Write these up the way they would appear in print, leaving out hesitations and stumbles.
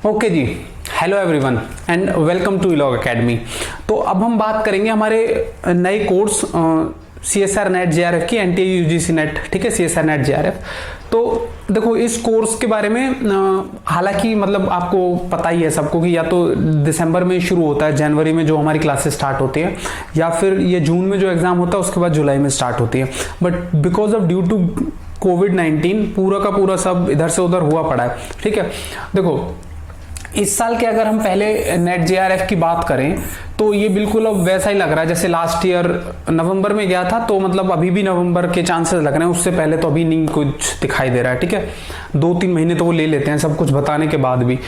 Okay ji, hello everyone and welcome to इलॉग academy. तो अब हम बात करेंगे हमारे नए कोर्स CSR नेट JRF की, NTA UGC नेट, ठीक है, CSR नेट JRF। तो देखो इस कोर्स के बारे में हालांकि मतलब आपको पता ही है सबको कि या तो दिसंबर में शुरू होता है, जनवरी में जो हमारी क्लासेस स्टार्ट होती है, या फिर ये जून में जो एग्जाम होता है उसके बाद जुलाई में स्टार्ट होती है। But because of due to कोविड-19 पूरा का पूरा सब इधर से उधर हुआ पड़ा है, ठीक है। देखो इस साल के अगर हम पहले नेट JRF की बात करें तो ये बिल्कुल अब वैसा ही लग रहा है जैसे लास्ट ईयर नवंबर में गया था, तो मतलब अभी भी नवंबर के चांसेस लग रहे हैं, उससे पहले तो अभी नहीं कुछ दिखाई दे रहा है, ठीक है। 2-3 महीने तो वो ले लेते हैं सब कुछ बताने के बाद भी,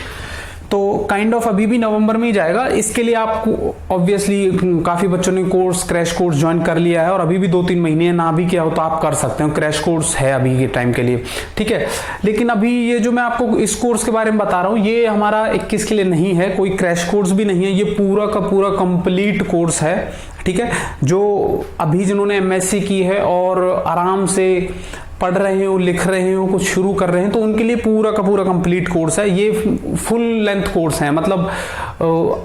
तो काइंड ऑफ अभी भी नवंबर में ही जाएगा। इसके लिए आपको ऑब्वियसली काफी बच्चों ने कोर्स क्रैश कोर्स ज्वाइन कर लिया है और अभी भी 2-3 महीने ना भी किया हो तो आप कर सकते हो, क्रैश कोर्स है अभी के टाइम के लिए, ठीक है। लेकिन अभी ये जो मैं आपको इस कोर्स के बारे में बता रहा हूँ ये हमारा 21 के लिए नहीं है, कोई क्रैश कोर्स भी नहीं है, ये पूरा का पूरा कंप्लीट कोर्स है, ठीक है। जो अभी जिन्होंने MSc की है और आराम से पढ़ रहे हो, लिख रहे हो, कुछ शुरू कर रहे हैं, तो उनके लिए पूरा का पूरा कंप्लीट कोर्स है। ये फुल लेंथ कोर्स है, मतलब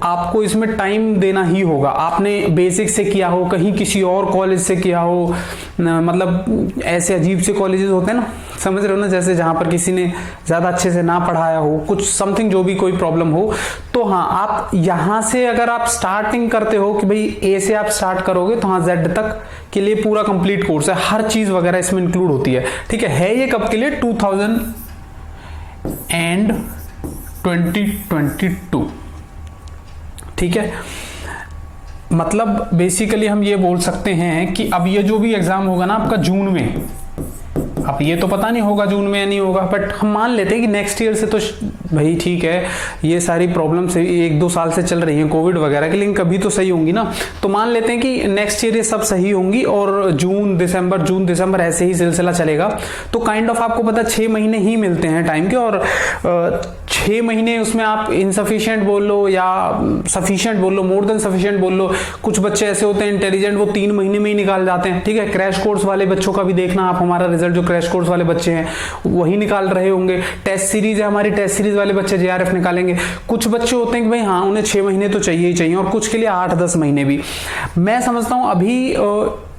आपको इसमें टाइम देना ही होगा। आपने बेसिक से किया हो, कहीं किसी और कॉलेज से किया हो, मतलब ऐसे अजीब से कॉलेजेस होते हैं ना, समझ रहे हो ना, जैसे जहां पर किसी ने ज्यादा अच्छे से ना पढ़ाया हो, कुछ समथिंग जो भी कोई प्रॉब्लम हो, तो हाँ आप यहां से अगर आप स्टार्टिंग करते हो कि भाई A से आप स्टार्ट करोगे तो हाँ Z तक के लिए पूरा कंप्लीट कोर्स है, हर चीज वगैरह इसमें इंक्लूड होती है, ठीक है। ये कब के लिए 2022, ठीक है। मतलब बेसिकली हम ये बोल सकते हैं कि अब ये जो भी एग्जाम होगा ना आपका जून में, अब ये तो पता नहीं होगा जून में या नहीं होगा, बट हम मान लेते हैं कि नेक्स्ट ईयर से तो भाई ठीक है, ये सारी प्रॉब्लम्स 1-2 साल से चल रही हैं कोविड वगैरह की, लेकिन कभी तो सही होंगी ना। तो मान लेते हैं कि नेक्स्ट ईयर ये सब सही होंगी और जून दिसंबर ऐसे ही सिलसिला चलेगा। तो काइंड ऑफ आपको पता 6 महीने ही मिलते हैं टाइम के, और 6 महीने उसमें आप इनसफिशिएंट बोल लो या सफिशिएंट बोल लो, मोर देन सफिशिएंट बोल लो। कुछ बच्चे ऐसे होते हैं इंटेलिजेंट, वो 3 महीने में ही निकाल जाते हैं, ठीक है। क्रैश कोर्स वाले बच्चों का भी देखना आप, हमारा रिजल्ट जो क्रैश कोर्स वाले बच्चे हैं वही निकाल रहे होंगे। टेस्ट सीरीज है हमारी, टेस्ट सीरीज वाले बच्चे JRF निकालेंगे। कुछ बच्चे होते हैं कि भाई हाँ उन्हें 6 महीने तो चाहिए ही चाहिए, और कुछ के लिए 8-10 महीने भी। मैं समझता हूं अभी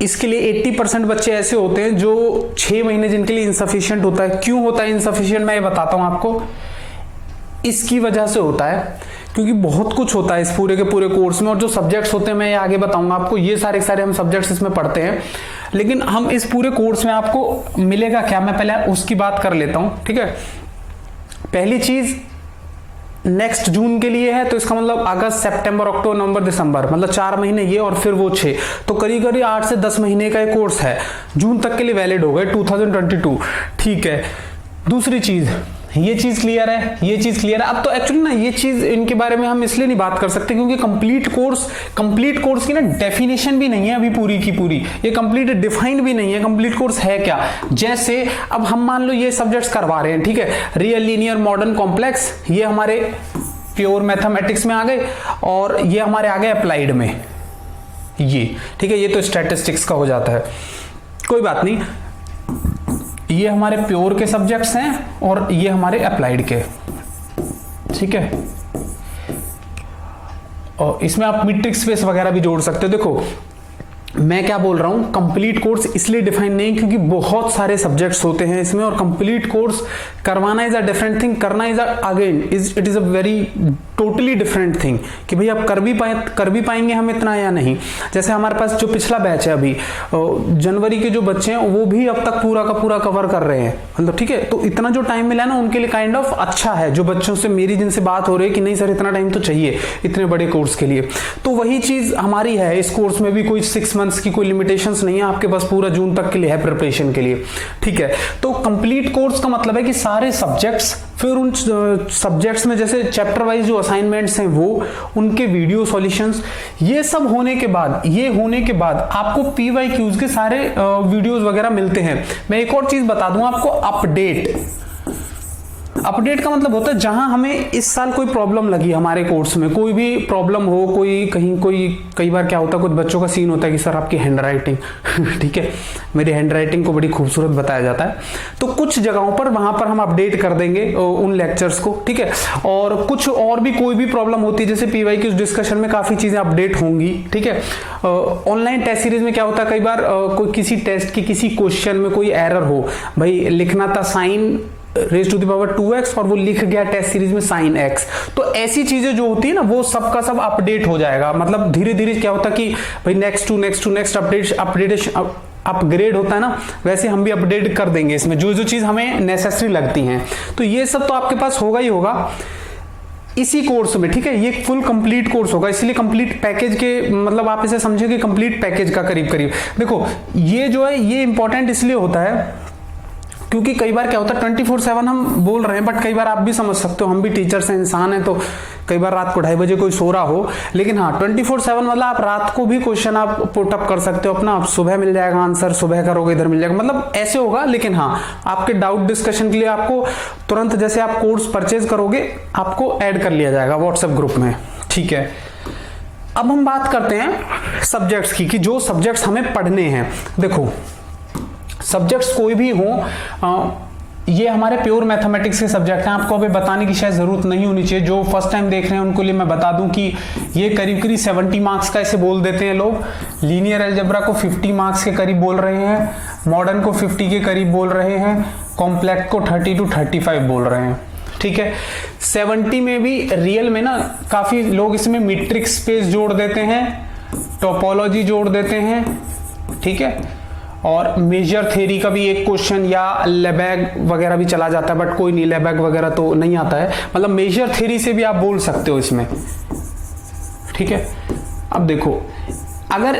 इसके लिए 80% बच्चे ऐसे होते हैं जो 6 महीने जिनके लिए इंसफिशिएंट होता है। क्यों होता है इंसफिशिएंट, मैं ये बताता हूं आपको। इसकी वजह से होता है क्योंकि बहुत कुछ होता है इस पूरे के पूरे कोर्स में, और जो सब्जेक्ट्स होते हैं मैं ये आगे बताऊंगा आपको, ये सारे हम सब्जेक्ट्स इसमें पढ़ते हैं। लेकिन हम इस पूरे कोर्स में आपको मिलेगा क्या, मैं पहले उसकी बात कर लेता हूं, ठीक है। पहली चीज नेक्स्ट जून के लिए है, तो इसका मतलब अगस्त, सितंबर, अक्टूबर, नवंबर, दिसंबर, मतलब 4 महीने ये और फिर वो 6, तो करीब करीब 8 से 10 महीने का कोर्स है, जून तक के लिए वैलिड हो गए 2022, ठीक है। दूसरी चीज, ये चीज क्लियर है, ये चीज क्लियर है। अब तो एक्चुअली ना ये चीज इनके बारे में हम इसलिए नहीं बात कर सकते क्योंकि कंप्लीट कोर्स की ना डेफिनेशन भी नहीं है अभी पूरी की पूरी, ये कंप्लीट डिफाइंड भी नहीं है कंप्लीट कोर्स है क्या। जैसे अब हम मान लो ये सब्जेक्ट्स करवा रहे हैं, ठीक है, रियल, लीनियर, मॉडर्न, कॉम्प्लेक्स, ये हमारे प्योर मैथमेटिक्स में आ गए, और ये हमारे आ गए अप्लाइड में, ये ठीक है, ये तो स्टैटिस्टिक्स का हो जाता है, कोई बात नहीं। ये हमारे प्योर के सब्जेक्ट्स हैं और ये हमारे अप्लाइड के, ठीक है। और इसमें आप मीट्रिक स्पेस वगैरह भी जोड़ सकते हो। देखो मैं क्या बोल रहा हूं, कंप्लीट कोर्स इसलिए डिफाइन नहीं क्योंकि बहुत सारे सब्जेक्ट्स होते हैं इसमें, और कंप्लीट कोर्स करवाना इज अ डिफरेंट थिंग, करना is again it is a very totally different thing कि भाई आप कर भी पाएंगे हम इतना या नहीं। जैसे हमारे पास जो पिछला बैच है अभी जनवरी के जो बच्चे हैं वो भी अब तक पूरा का पूरा कवर कर रहे हैं, मतलब ठीक है। तो इतना जो टाइम मिला है ना उनके लिए काइंड ऑफ अच्छा है, जो बच्चों से मेरी जिनसे बात हो रही है कि नहीं सर इतना टाइम तो चाहिए इतने बड़े कोर्स के लिए, तो वही चीज हमारी है। इस कोर्स में भी कोई 6 मंथ्स की कोई लिमिटेशंस नहीं है, आपके पास पूरा जून तक के लिए है प्रिपरेशन के लिए, ठीक है। तो कंप्लीट कोर्स का मतलब है कि सारे सब्जेक्ट्स, फिर उन सब्जेक्ट्स में जैसे चैप्टर वाइज जो असाइनमेंट्स हैं वो, उनके वीडियो सॉल्यूशंस, ये सब होने के बाद आपको PYQs के सारे वीडियोस वगैरह मिलते हैं। मैं एक और चीज बता दूं आपको, अपडेट का मतलब होता है जहां हमें इस साल कोई प्रॉब्लम लगी हमारे कोर्स में, कोई भी प्रॉब्लम हो, कोई कहीं कई बार क्या होता है कुछ बच्चों का सीन होता है कि सर आपकी हैंड राइटिंग ठीक है, मेरी हैंड राइटिंग को बड़ी खूबसूरत बताया जाता है, तो कुछ जगहों पर वहां पर हम अपडेट कर देंगे उन लेक्चर्स को, ठीक है। और कुछ और भी कोई भी प्रॉब्लम होती है जैसे पीवाई की डिस्कशन में काफी चीजें अपडेट होंगी, ठीक है। ऑनलाइन टेस्ट सीरीज में क्या होता है कई बार कोई किसी टेस्ट की किसी क्वेश्चन में कोई एरर हो, भाई लिखना था sine raise to the power 2x और वो लिख गया टेस्ट सीरीज में साइन x, तो ऐसी चीजें जो होती है ना वो सबका सब अपडेट हो जाएगा। मतलब धीरे धीरे क्या होता है कि भाई नेक्स्ट अपग्रेड होता है ना, वैसे हम भी अपडेट कर देंगे इसमें जो जो चीज हमें नेसेसरी लगती हैं। तो ये सब तो आपके पास होगा ही होगा इसी कोर्स में, ठीक है। ये फुल कंप्लीट कोर्स होगा, इसलिए कंप्लीट पैकेज के मतलब आप इसे समझिए कि कंप्लीट पैकेज का करीब करीब। देखो ये जो है ये इंपॉर्टेंट इसलिए होता है क्योंकि कई बार क्या होता है 24/7 हम बोल रहे हैं, बट कई बार आप भी समझ सकते हो, हम भी टीचर्स हैं, इंसान हैं, तो कई बार रात को 2:30 बजे कोई सो रहा हो, लेकिन हाँ 24/7 मतलब आप रात को भी क्वेश्चन आप पुट अप कर सकते हो अपना, आप सुबह मिल जाएगा आंसर, सुबह करोगे इधर मिल जाएगा, मतलब ऐसे होगा। लेकिन हाँ आपके डाउट डिस्कशन के लिए आपको तुरंत जैसे आप कोर्स परचेज करोगे आपको ऐड कर लिया जाएगा व्हाट्सएप ग्रुप में, ठीक है। अब हम बात करते हैं सब्जेक्ट्स की कि जो सब्जेक्ट्स हमें पढ़ने हैं। देखो सब्जेक्ट्स कोई भी हो, ये हमारे प्योर मैथमेटिक्स के सब्जेक्ट हैं, आपको अभी बताने की शायद जरूरत नहीं होनी चाहिए। जो फर्स्ट टाइम देख रहे हैं उनको लिए मैं बता दूं कि ये करीब करीब 70 मार्क्स का ऐसे बोल देते हैं लोग। लीनियर अलजेब्रा को 50 मार्क्स के करीब बोल रहे हैं, मॉडर्न को 50 के करीब बोल रहे हैं, कॉम्प्लेक्स को 30 to 35 बोल रहे हैं, ठीक है। 70 में भी रियल में ना काफी लोग इसमें मीट्रिक स्पेस जोड़ देते हैं, टोपोलॉजी जोड़ देते हैं, ठीक है। और मेजर थ्योरी का भी एक क्वेश्चन या लेबैग वगैरह भी चला जाता है, बट कोई नहीं, लेबैग वगैरह तो नहीं आता है, मतलब मेजर थ्योरी से भी आप बोल सकते हो इसमें, ठीक है। अब देखो अगर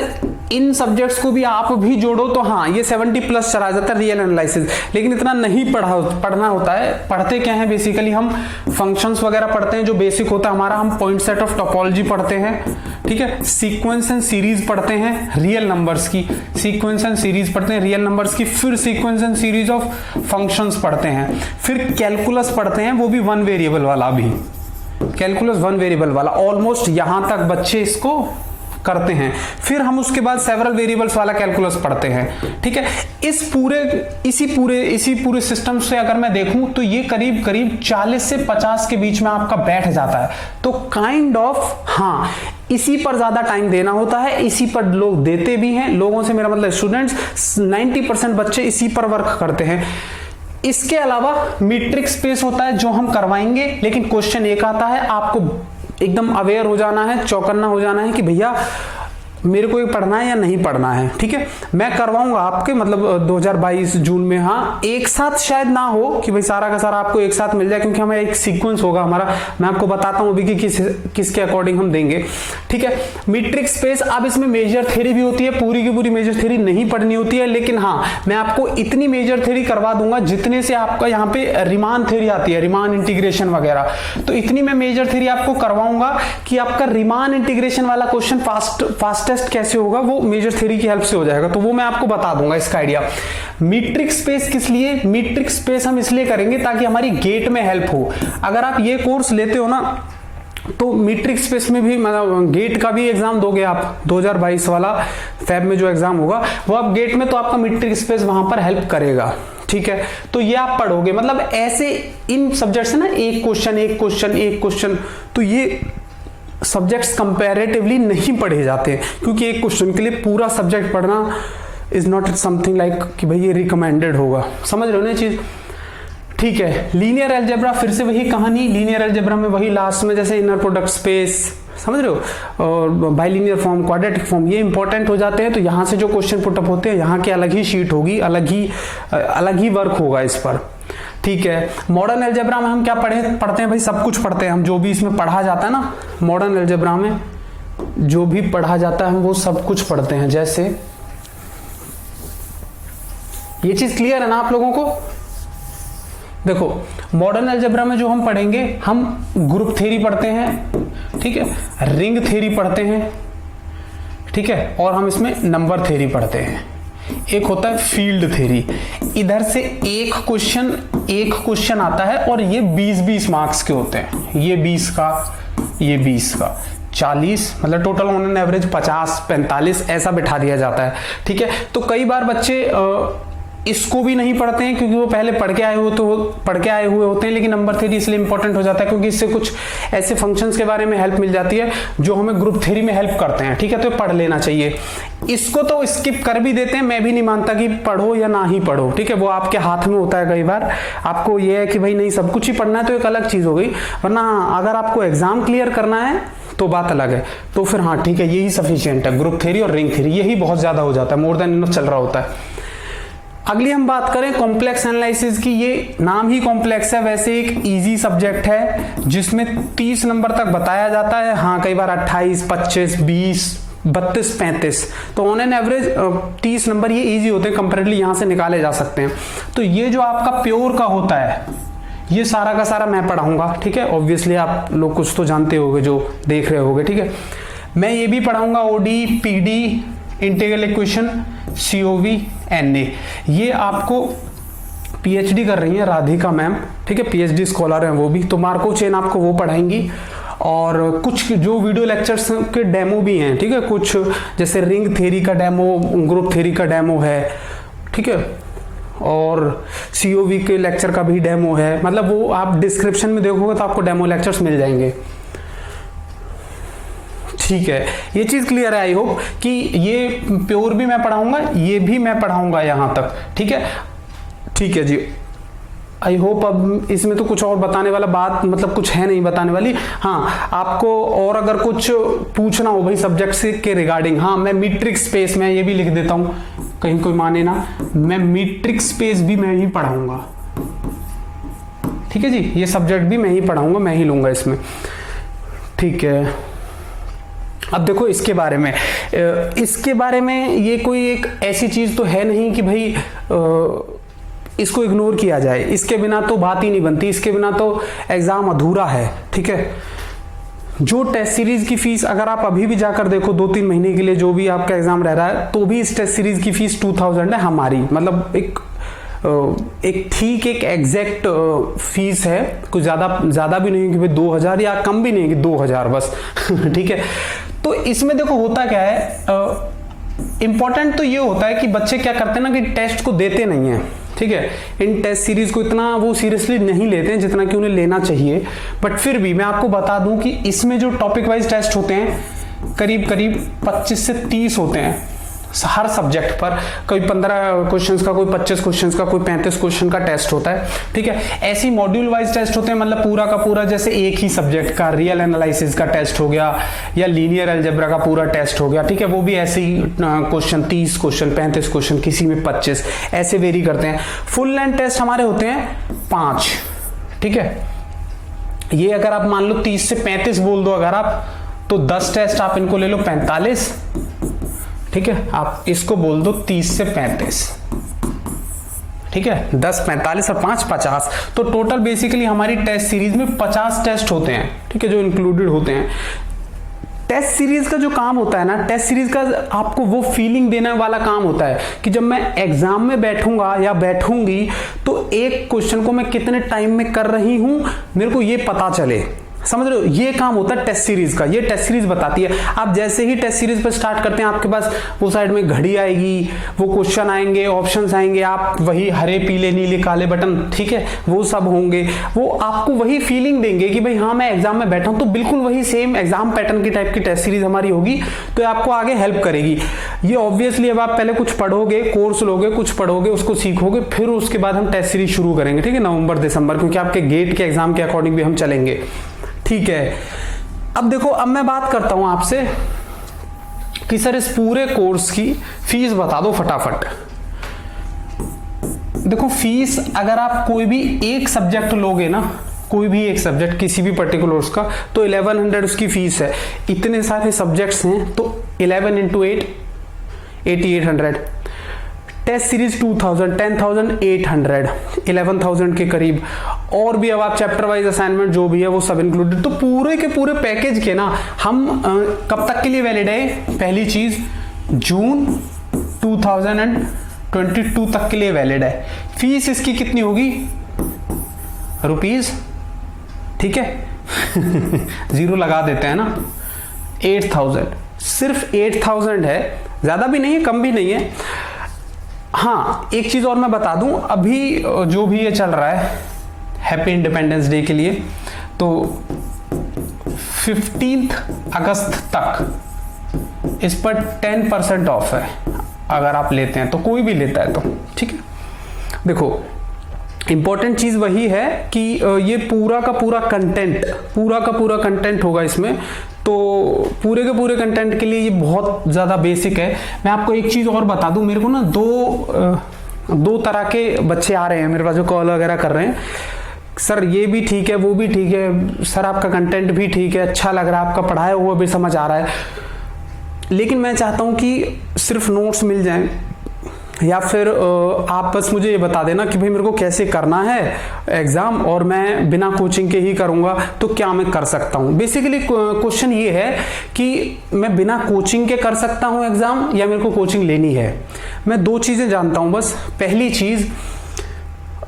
इन सब्जेक्ट्स को भी आप भी जोड़ो तो हाँ ये 70 प्लस चला जाता है रियल एनालिसिस, लेकिन इतना नहीं पढ़ना होता है। पढ़ते क्या है बेसिकली, हम फंक्शंस वगैरह पढ़ते हैं जो बेसिक होता है हमारा, हम पॉइंट सेट ऑफ टोपोलॉजी पढ़ते हैं, ठीक है। सीक्वेंस एंड सीरीज पढ़ते हैं रियल नंबर्स की, सीक्वेंस एंड सीरीज पढ़ते हैं रियल नंबर्स की, फिर sequence and series of functions पढ़ते हैं, फिर कैलकुलस पढ़ते हैं, वो भी 1 वेरिएबल वाला, भी कैलकुलस 1 वेरिएबल वाला, ऑलमोस्ट यहां तक बच्चे इसको करते हैं। फिर हम उसके बाद सेवरल वेरिएबल्स वाला कैलकुलस पढ़ते हैं, ठीक है। इसी पूरे सिस्टम से अगर मैं देखूं तो ये करीब करीब 40 से 50 के बीच में आपका बैठ जाता है। तो काइंड ऑफ हाँ इसी पर ज्यादा टाइम देना होता है, इसी पर लोग देते भी हैं, लोगों से मेरा मतलब स्टूडेंट्स 90% बच्चे इसी पर वर्क करते हैं। इसके अलावा मीट्रिक स्पेस होता है जो हम करवाएंगे, लेकिन क्वेश्चन एक आता है, आपको एकदम अवेयर हो जाना है, चौकन्ना हो जाना है कि भैया मेरे को ये पढ़ना है या नहीं पढ़ना है, ठीक है। मैं करवाऊंगा आपके मतलब 2022 जून में, हाँ एक साथ शायद ना हो कि भाई सारा का सारा आपको एक साथ मिल जाए, क्योंकि हमें एक सीक्वेंस होगा हमारा, मैं आपको बताता हूं अभी कि किसके अकॉर्डिंग हम देंगे, ठीक है। मीट्रिक स्पेस, अब इसमें मेजर थ्योरी भी होती है, पूरी की पूरी मेजर थ्योरी नहीं पढ़नी होती है, लेकिन हाँ मैं आपको इतनी मेजर थ्योरी करवा दूंगा जितने से आपका यहाँ पे रिमान थ्योरी आती है, रिमान इंटीग्रेशन वगैरह, तो इतनी मैं मेजर थ्योरी आपको करवाऊंगा कि आपका रिमान इंटीग्रेशन वाला क्वेश्चन फास्ट टेस्ट कैसे होगा वो मेजर थ्योरी की हेल्प से हो जाएगा, तो वो मैं आपको बता दूंगा इसका आइडिया। मीट्रिक स्पेस किस लिए, मीट्रिक स्पेस हम इसलिए करेंगे ताकि हमारी गेट में हेल्प हो। अगर आप ये कोर्स लेते हो ना तो मीट्रिक स्पेस में भी मतलब गेट का भी एग्जाम दोगे आप, 2022 वाला फैब में जो एग्जाम होगा वो आप गेट में, तो आपका मीट्रिक स्पेस वहां पर हेल्प करेगा, ठीक है। तो ये आप पढ़ोगे, मतलब ऐसे इन सब्जेक्ट से ना एक क्वेश्चन, तो ये सब्जेक्ट्स कंपैरेटिवली नहीं पढ़े जाते हैं, क्योंकि एक क्वेश्चन के लिए पूरा सब्जेक्ट पढ़ना इज नॉट समथिंग लाइक कि भाई ये रिकमेंडेड होगा, समझ रहे हो ना चीज, ठीक है। लीनियर अलजेब्रा फिर से वही कहानी, लीनियर अलजेब्रा में वही लास्ट में जैसे इनर प्रोडक्ट स्पेस, समझ रहे हो, और बाइलिनियर फॉर्म, क्वाड्रेटिक फॉर्म, ये इंपॉर्टेंट हो जाते हैं। तो यहां से जो क्वेश्चन पुटअप होते हैं यहाँ की अलग ही शीट होगी, अलग ही वर्क होगा इस पर, ठीक है। मॉडर्न अलजेब्रा में हम क्या पढ़ते हैं भाई, सब कुछ पढ़ते हैं हम, जो भी इसमें पढ़ा जाता है ना, मॉडर्न अलजेब्रा में जो भी पढ़ा जाता है हम वो सब कुछ पढ़ते हैं। जैसे ये चीज क्लियर है ना आप लोगों को। देखो मॉडर्न अलजेब्रा में जो हम पढ़ेंगे, हम ग्रुप थ्योरी पढ़ते हैं, ठीक है, रिंग थ्योरी पढ़ते हैं, ठीक है, और हम इसमें नंबर थ्योरी पढ़ते हैं। एक होता है फील्ड थ्योरी। इधर से एक क्वेश्चन आता है और ये 20-20 मार्क्स के होते हैं, ये 20 का, ये 20 का, 40, मतलब टोटल ऑन एन एवरेज 50-45 ऐसा बिठा दिया जाता है। ठीक है, तो कई बार बच्चे इसको भी नहीं पढ़ते हैं क्योंकि वो पहले पढ़ के आए हुए होते हैं, लेकिन नंबर थ्योरी इसलिए इंपॉर्टेंट हो जाता है क्योंकि इससे कुछ ऐसे फंक्शंस के बारे में हेल्प मिल जाती है जो हमें ग्रुप थ्योरी में हेल्प करते हैं। ठीक है, तो पढ़ लेना चाहिए। इसको तो स्किप कर भी देते हैं, मैं भी नहीं मानता कि पढ़ो या ना ही पढ़ो। ठीक है, वो आपके हाथ में होता है। कई बार आपको ये है कि भाई नहीं सब कुछ ही पढ़ना है तो एक अलग चीज हो गई, वरना अगर आपको एग्जाम क्लियर करना है तो बात अलग है, तो फिर हाँ ठीक है, यही सफिशिएंट है। ग्रुप थ्योरी और रिंग थ्योरी यही बहुत ज्यादा हो जाता है, मोर देन इनफ चल रहा होता है। अगली हम बात करें कॉम्प्लेक्स एनालिसिस की। ये नाम ही कॉम्प्लेक्स है, वैसे एक इजी सब्जेक्ट है जिसमें 30 नंबर तक बताया जाता है। हाँ कई बार 28, 25, 20, 32, 35, तो ऑन एन एवरेज 30 नंबर ये इजी होते हैं, कंपैरेटिवली यहां से निकाले जा सकते हैं। तो ये जो आपका प्योर का होता है ये सारा का सारा मैं पढ़ाऊंगा। ठीक है, ऑब्वियसली आप लोग कुछ तो जानते होंगे जो देख रहे होंगे। ठीक है, मैं ये भी पढ़ाऊंगा OD, PD, integral equation, COV, NA. ये आपको पीएचडी कर रही हैं राधिका मैम। ठीक है, पीएचडी स्कॉलर हैं वो भी, तो मार्कोव चेन आपको वो पढ़ाएंगी। और कुछ जो वीडियो लेक्चर्स के डेमो भी हैं। ठीक है, कुछ जैसे रिंग थ्योरी का डेमो, ग्रुप थ्योरी का डेमो है। ठीक है, और सीओवी के लेक्चर का भी डेमो है। मतलब वो आप डिस्क्रिप्शन में देखोगे तो आपको डेमो लेक्चर्स मिल जाएंगे। ठीक है, ये चीज क्लियर है आई होप कि ये प्योर भी मैं पढ़ाऊंगा, ये भी मैं पढ़ाऊंगा यहां तक। ठीक है, ठीक है जी, आई होप अब इसमें तो कुछ और बताने वाला बात मतलब कुछ है नहीं बताने वाली। हाँ, आपको और अगर कुछ पूछना हो भाई सब्जेक्ट से के रिगार्डिंग, हाँ मैं मीट्रिक स्पेस में ये भी लिख देता हूं, कहीं कोई माने ना, मैं मीट्रिक स्पेस भी मैं ही पढ़ाऊंगा। ठीक है जी, ये सब्जेक्ट भी मैं ही पढ़ाऊंगा, मैं ही लूंगा इसमें। ठीक है, अब देखो इसके बारे में ये कोई एक ऐसी चीज तो है नहीं कि भाई इसको इग्नोर किया जाए, इसके बिना तो बात ही नहीं बनती, इसके बिना तो एग्जाम अधूरा है। ठीक है, जो टेस्ट सीरीज की फीस अगर आप अभी भी जाकर देखो 2-3 महीने के लिए जो भी आपका एग्जाम रह रहा है, तो भी इस टेस्ट सीरीज की फीस 2000 है हमारी, मतलब एक ठीक एक एग्जैक्ट फीस है, कुछ ज्यादा भी नहीं कि भाई 2000 या कम भी नहीं कि 2000 बस। ठीक है, तो इसमें देखो होता क्या है, इंपॉर्टेंट तो ये होता है कि बच्चे क्या करते हैं ना कि टेस्ट को देते नहीं है। ठीक है, इन टेस्ट सीरीज को इतना वो सीरियसली नहीं लेते हैं जितना कि उन्हें लेना चाहिए। बट फिर भी मैं आपको बता दूं कि इसमें जो टॉपिक वाइज टेस्ट होते हैं करीब 25 से 30 होते हैं हर सब्जेक्ट पर। कोई 15 क्वेश्चंस का, कोई 25 क्वेश्चंस का, कोई 35 क्वेश्चन का टेस्ट होता है। ठीक है, ऐसी मॉड्यूल वाइज टेस्ट होते हैं, मतलब पूरा का पूरा जैसे एक ही सब्जेक्ट का रियल एनालिसिस का टेस्ट हो गया या लीनियर अलजेब्रा का पूरा टेस्ट हो गया। ठीक है, वो भी ऐसे ही क्वेश्चन 30 क्वेश्चन, 35 क्वेश्चन, किसी में 25, ऐसे वेरी करते हैं। फुल लेंथ टेस्ट हमारे होते हैं 5। ठीक है, ये अगर आप मान लो 30 से 35 बोल दो अगर आप, तो 10 टेस्ट आप इनको ले लो 45। ठीक है, आप इसको बोल दो 30 से 35। ठीक है, 10 45 और 5 50, तो टोटल बेसिकली हमारी टेस्ट सीरीज में 50 टेस्ट होते हैं। ठीक है, जो इंक्लूडेड होते हैं। टेस्ट सीरीज का जो काम होता है ना, टेस्ट सीरीज का आपको वो फीलिंग देने वाला काम होता है कि जब मैं एग्जाम में बैठूंगा या बैठूंगी तो एक क्वेश्चन को मैं कितने टाइम में कर रही हूं मेरे को ये पता चले। समझ रहे हो, ये काम होता है टेस्ट सीरीज का। ये टेस्ट सीरीज बताती है, आप जैसे ही टेस्ट सीरीज पर स्टार्ट करते हैं आपके पास वो साइड में घड़ी आएगी, वो क्वेश्चन आएंगे, ऑप्शंस आएंगे, आप वही हरे पीले नीले काले बटन, ठीक है, वो सब होंगे। वो आपको वही फीलिंग देंगे कि भाई हाँ मैं एग्जाम में बैठा हूं, तो बिल्कुल वही सेम एग्जाम पैटर्न की टाइप की टेस्ट सीरीज हमारी होगी, तो आपको आगे हेल्प करेगी। ये ऑब्वियसली अब आप पहले कुछ पढ़ोगे, कोर्स लोगे, कुछ पढ़ोगे, उसको सीखोगे, फिर उसके बाद हम टेस्ट सीरीज शुरू करेंगे। ठीक है, नवंबर दिसंबर, क्योंकि आपके गेट के एग्जाम के अकॉर्डिंग भी हम चलेंगे। ठीक है, अब देखो, अब मैं बात करता हूं आपसे कि सर इस पूरे कोर्स की फीस बता दो फटाफट। देखो फीस अगर आप कोई भी एक सब्जेक्ट लोगे ना, कोई भी एक सब्जेक्ट किसी भी पर्टिकुलर उसका, तो 1100 उसकी फीस है। इतने सारे सब्जेक्ट्स हैं तो 11 into 8 8800। टेस्ट सीरीज 2000, 10,800, 11,000 के करीब। और भी अब आप चैप्टर वाइज असाइनमेंट जो भी है वो सब इंक्लूडेड। तो पूरे के पूरे पैकेज के ना हम कब तक के लिए वैलिड है? पहली चीज जून 2022 तक के लिए वैलिड है। फीस इसकी कितनी होगी? रुपीज, ठीक है जीरो लगा देते हैं ना, 8000, सिर्फ 8000 है, ज्यादा भी नहीं है कम भी नहीं है। हाँ एक चीज और मैं बता दूं, अभी जो भी ये चल रहा है हैप्पी इंडिपेंडेंस डे के लिए, तो 15 अगस्त तक इस पर 10% ऑफ है अगर आप लेते हैं तो, कोई भी लेता है तो, ठीक है। देखो इंपॉर्टेंट चीज वही है कि ये पूरा का पूरा कंटेंट होगा इसमें, तो पूरे के पूरे कंटेंट के लिए ये बहुत ज्यादा बेसिक है। मैं आपको एक चीज और बता दूं, मेरे को ना दो तरह के बच्चे आ रहे हैं मेरे पास जो कॉल वगैरह कर रहे हैं, सर ये भी ठीक है वो भी ठीक है, सर आपका कंटेंट भी ठीक है, अच्छा लग रहा है, आपका पढ़ाया हुआ भी समझ आ रहा है, लेकिन मैं चाहता हूं कि सिर्फ नोट्स मिल जाएं, या फिर आप बस मुझे ये बता देना कि भाई मेरे को कैसे करना है एग्जाम और मैं बिना कोचिंग के ही करूंगा, तो क्या मैं कर सकता हूं। बेसिकली क्वेश्चन ये है कि मैं बिना कोचिंग के कर सकता हूं एग्जाम या मेरे को कोचिंग लेनी है। मैं दो चीजें जानता हूं बस। पहली चीज,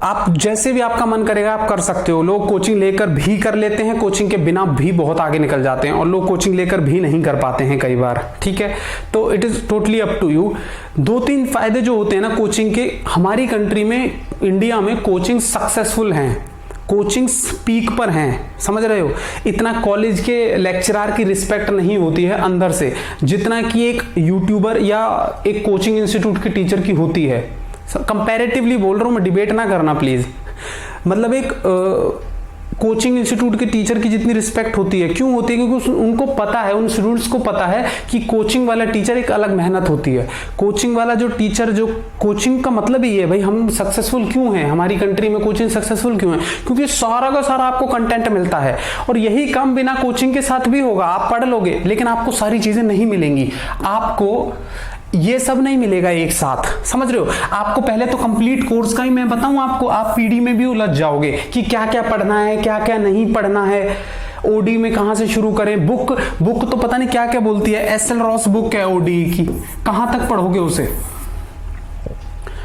आप जैसे भी आपका मन करेगा आप कर सकते हो। लोग कोचिंग लेकर भी कर लेते हैं, कोचिंग के बिना भी बहुत आगे निकल जाते हैं, और लोग कोचिंग लेकर भी नहीं कर पाते हैं कई बार, ठीक है। तो it is totally up to you. 2-3 फायदे जो होते हैं ना कोचिंग के, हमारी कंट्री में, इंडिया में कोचिंग सक्सेसफुल हैं, कोचिंग पीक पर हैं, समझ रहे हो। इतना कॉलेज के लेक्चरर की रिस्पेक्ट नहीं होती है अंदर से जितना कि एक यूट्यूबर या एक कोचिंग इंस्टीट्यूट के टीचर की होती है। कंपैरेटिवली बोल रहा हूं मैं, डिबेट ना करना प्लीज। मतलब एक कोचिंग इंस्टीट्यूट के टीचर की जितनी रिस्पेक्ट होती है, क्यों होती है? क्योंकि उनको पता है, उन स्टूडेंट्स को पता है कि कोचिंग वाला टीचर एक अलग मेहनत होती है। कोचिंग वाला जो टीचर, जो कोचिंग का मतलब ही है भाई हम सक्सेसफुल क्यों हैं, हमारी कंट्री में कोचिंग सक्सेसफुल क्यों है? क्योंकि सारा का सारा आपको कंटेंट मिलता है, और यही काम बिना कोचिंग के साथ भी होगा। आप पढ़ लोगे लेकिन आपको सारी चीजें नहीं मिलेंगी, आपको ये सब नहीं मिलेगा एक साथ, समझ रहे हो। आपको पहले तो कंप्लीट कोर्स का ही मैं बताऊं आपको, आप पीडी में भी उलझ जाओगे कि क्या क्या पढ़ना है क्या क्या नहीं पढ़ना है, ओडी में कहां से शुरू करें। बुक तो पता नहीं क्या क्या बोलती है, एसएल रॉस बुक है ओडी की, कहां तक पढ़ोगे उसे,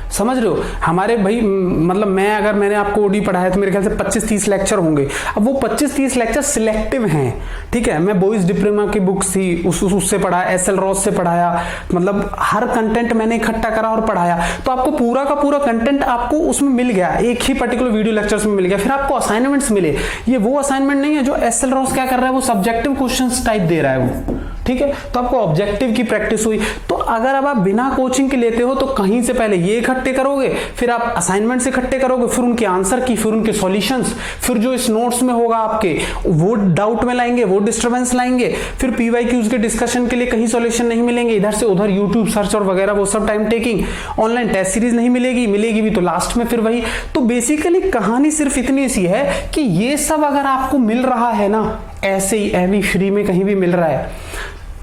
समझ रहे हो। हमारे भाई मतलब मैंने आपको ओडी पढ़ाया तो मेरे ख्याल से 25-30 लेक्चर होंगे। अब वो 25-30 लेक्चर सिलेक्टिव हैं, ठीक है। मैं बॉयज डिप्लोमा की बुक्स थी उससे पढ़ाया, एसएल रॉस से पढ़ाया, मतलब हर कंटेंट मैंने इकट्ठा करा और पढ़ाया। तो आपको पूरा का पूरा कंटेंट आपको उसमें मिल गया, एक ही पर्टिकुलर वीडियो लेक्चर्स में मिल गया। फिर आपको असाइनमेंट्स मिले, ये वो असाइनमेंट नहीं है जो एसएल रॉस क्या कर रहा है, वो सब्जेक्टिव क्वेश्चन टाइप दे रहा है वो, ठीक है। तो आपको ऑब्जेक्टिव की प्रैक्टिस हुई। तो अगर अब आप बिना कोचिंग के लेते हो तो कहीं से पहले ये इकट्ठे करोगे, फिर आप असाइनमेंट्स इकट्ठे करोगे, फिर उनके आंसर की, फिर उनके सॉल्यूशंस, फिर जो इस नोट्स में होगा आपके वो डाउट में लाएंगे, वो डिस्टर्बेंस लाएंगे, फिर पीवाईक्यूज के डिस्कशन के लिए कहीं सॉल्यूशन नहीं मिलेंगे, इधर से उधर यूट्यूब सर्च और वगैरह वो सब time taking, online test series नहीं मिलेगी भी तो लास्ट में फिर वही। तो बेसिकली कहानी सिर्फ इतनी सी है कि ये सब अगर आपको मिल रहा है ना ऐसे ही एवी फ्री में कहीं भी मिल रहा है,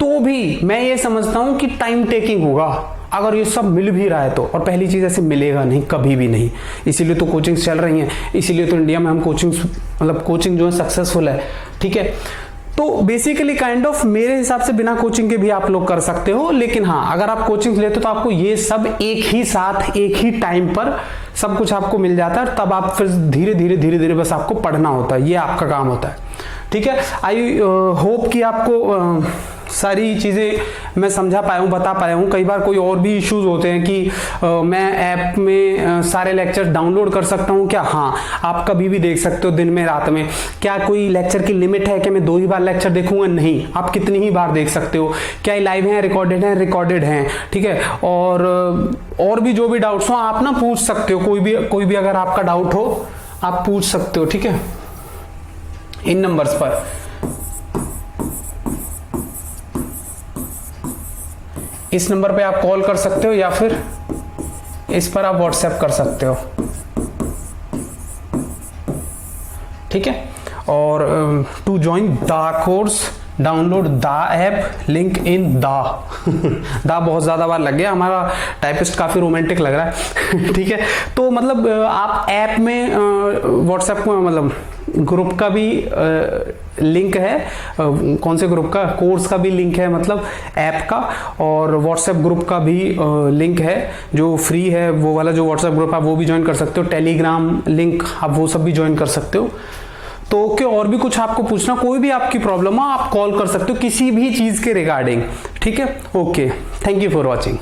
तो भी मैं ये समझता हूं कि टाइम टेकिंग होगा अगर ये सब मिल भी रहा है तो। और पहली चीज ऐसे मिलेगा नहीं, कभी भी नहीं, इसीलिए तो कोचिंग चल रही हैं, इसीलिए तो इंडिया में हम कोचिंग जो है सक्सेसफुल है, ठीक है। तो बेसिकली काइंड ऑफ मेरे हिसाब से बिना कोचिंग के भी आप लोग कर सकते हो, लेकिन हाँ अगर आप कोचिंग लेते हो तो आपको ये सब एक ही साथ एक ही टाइम पर सब कुछ आपको मिल जाता है, तब आप फिर धीरे धीरे बस आपको पढ़ना होता है, ये आपका काम होता है, ठीक है। आई होप कि आपको सारी चीज़ें मैं समझा पाया हूँ, बता पाया हूँ। कई बार कोई और भी इश्यूज होते हैं कि मैं ऐप में सारे लेक्चर डाउनलोड कर सकता हूँ क्या? हाँ, आप कभी भी देख सकते हो, दिन में रात में। क्या कोई लेक्चर की लिमिट है कि मैं 2 ही बार लेक्चर देखूंगा? नहीं, आप कितनी ही बार देख सकते हो। क्या लाइव है, रिकॉर्डेड हैं, ठीक है। और भी जो भी डाउट्स हो आप ना पूछ सकते हो, कोई भी अगर आपका डाउट हो आप पूछ सकते हो, ठीक है, इन नंबर्स पर। इस नंबर पे आप कॉल कर सकते हो या फिर इस पर आप व्हाट्सएप कर सकते हो, ठीक है। और to join the course download the app, link in the बहुत ज़्यादा बार लग गया, हमारा टाइपिस्ट काफ़ी रोमांटिक लग रहा है ठीक है। तो मतलब आप ऐप में व्हाट्सएप को मतलब ग्रुप का भी लिंक है, कौन से ग्रुप का, कोर्स का भी लिंक है मतलब ऐप का, और व्हाट्सएप ग्रुप का भी लिंक है जो फ्री है, वो वाला जो व्हाट्सएप ग्रुप आप वो भी ज्वाइन कर सकते हो, टेलीग्राम लिंक आप वो सब भी ज्वाइन कर सकते हो। तो ओके, और भी कुछ आपको पूछना, कोई भी आपकी प्रॉब्लम हो आप कॉल कर सकते हो किसी भी चीज़ के रिगार्डिंग, ठीक है। Okay, thank you for watching.